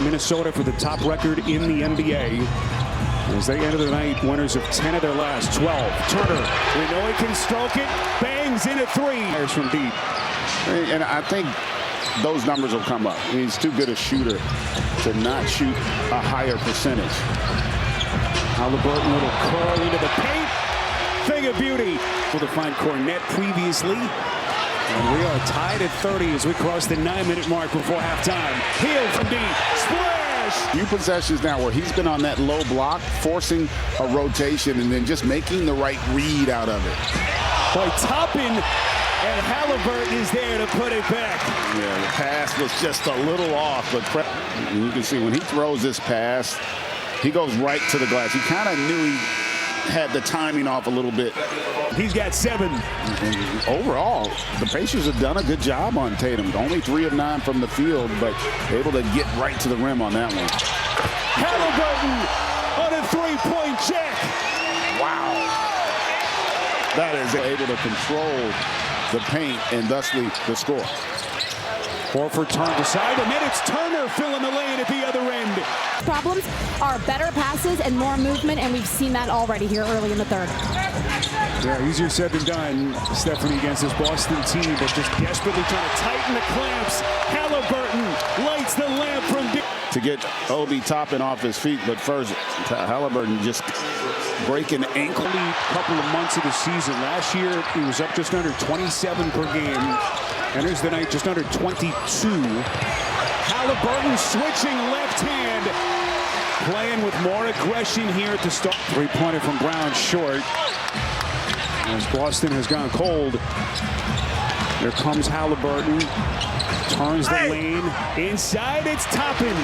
Minnesota for the top record in the NBA. As they enter the night, winners of 10 of their last 12. Turner, we know he can stroke it, bangs in a three. There's from deep. And I think those numbers will come up. I mean, he's too good a shooter to not shoot a higher percentage. Haliburton, little curl into the paint. Thing of beauty. Able to find Cornette previously. And we are tied at 30 as we cross the 9-minute mark before halftime. Hill from deep. Splash! Few possessions now where he's been on that low block, forcing a rotation and then just making the right read out of it. Boy, Toppin and Haliburton is there to put it back. Yeah, the pass was just a little off, but you can see when he throws this pass, he goes right to the glass. He kind of knew he had the timing off a little bit. He's got 7. And overall, the Pacers have done a good job on Tatum. Only 3 of 9 from the field, but able to get right to the rim on that one. Haliburton on a 3-point check. Wow. That is able to control the paint and thusly the score. Horford turned aside, and then it's Turner filling the lane at the other end. Problems are better passes and more movement, and we've seen that already here early in the third. Yeah, easier said than done, Stephanie, against this Boston team, but just desperately trying to tighten the clamps. Haliburton lights the lamp from deep. To get Obi Toppin off his feet, but first, Haliburton just breaking ankle. A couple of months of the season. Last year, he was up just under 27 per game. Enters the night just under 22. Haliburton switching left hand. Playing with more aggression here at the start. 3-pointer from Brown short. As Boston has gone cold. Here comes Haliburton. Turns the lane. Inside, it's Toppin.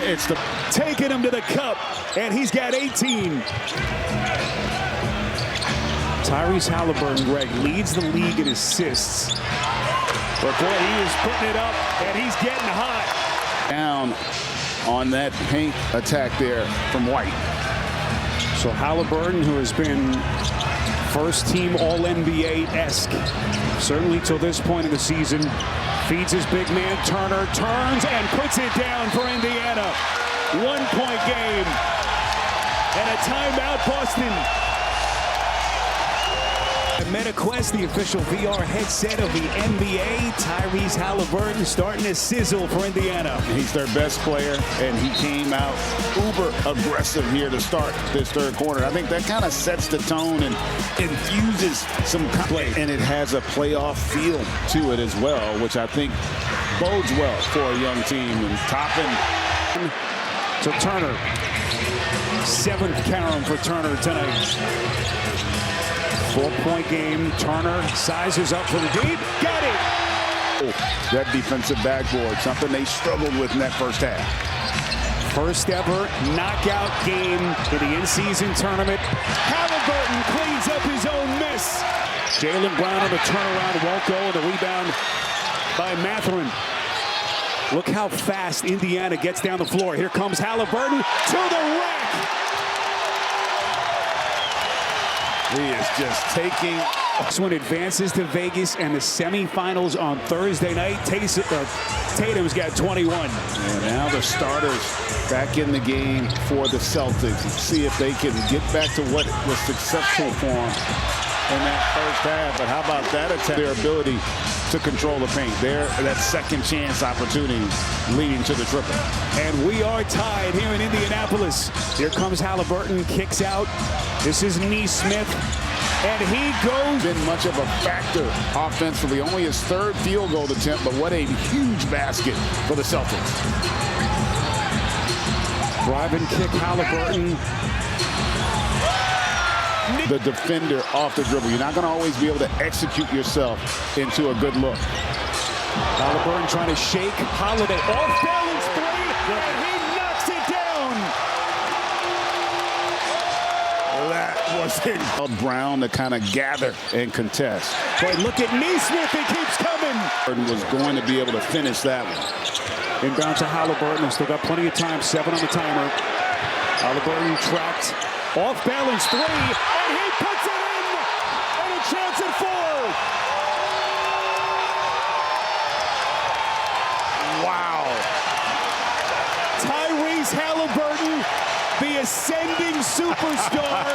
It's the taking him to the cup. And he's got 18. Tyrese Haliburton, Greg, leads the league in assists. But boy, he is putting it up, and he's getting hot. Down on that paint attack there from White. So Haliburton, who has been first-team All-NBA-esque, certainly till this point in the season, feeds his big man Turner, turns and puts it down for Indiana. 1-point game, and a timeout, Boston. MetaQuest, the official VR headset of the NBA. Tyrese Haliburton starting to sizzle for Indiana. He's their best player, and he came out uber aggressive here to start this third quarter. I think that kind of sets the tone and infuses some play, and it has a playoff feel to it as well, which I think bodes well for a young team. And Toppin to Turner. 7th carom for Turner tonight. 4-point game. Turner sizes up for the deep. Got it! That defensive backboard, something they struggled with in that first half. First ever knockout game in the in-season tournament. Haliburton cleans up his own miss. Jaylen Brown on the turnaround won't go. The rebound by Mathurin. Look how fast Indiana gets down the floor. Here comes Haliburton to the rack. He is just taking. This one advances to Vegas and the semifinals on Thursday night. Tatum's got 21. And now the starters back in the game for the Celtics. See if they can get back to what was successful for them in that first half. But how about that attack? Their ability to control the paint. That second chance opportunity leading to the triple. And we are tied here in Indianapolis. Here comes Haliburton, kicks out. This is Nesmith, and he goes. Been much of a factor offensively. Only his 3rd field goal attempt, but what a huge basket for the Celtics. Drive and kick Haliburton. The defender off the dribble. You're not going to always be able to execute yourself into a good look. Haliburton trying to shake Holiday. Off balance 3, and he knocks it down. That was it. Brown to kind of gather and contest. But look at Nesmith, he keeps coming. Was going to be able to finish that one. Inbound to Haliburton. Still got plenty of time. 7 on the timer. Haliburton trapped. Off balance 3, and he puts it in, and a chance at 4. Wow. Tyrese Haliburton, the ascending superstar.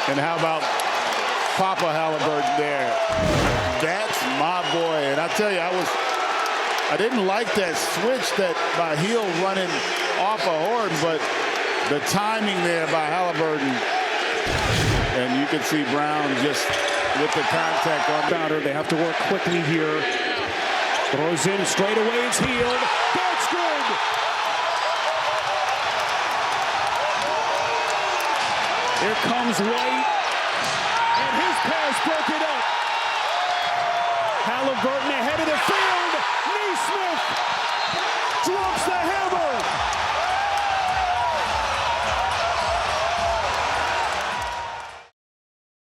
And how about Papa Haliburton there? That's my boy. And I tell you, I didn't like that switch that by Hill running off of Horton, but the timing there by Haliburton. And you can see Brown just with the contact on Counter. They have to work quickly here. Throws in straight away. It's Hill. That's good. Here comes White. And his pass broke it up. Haliburton ahead of the field. Naismith drops that.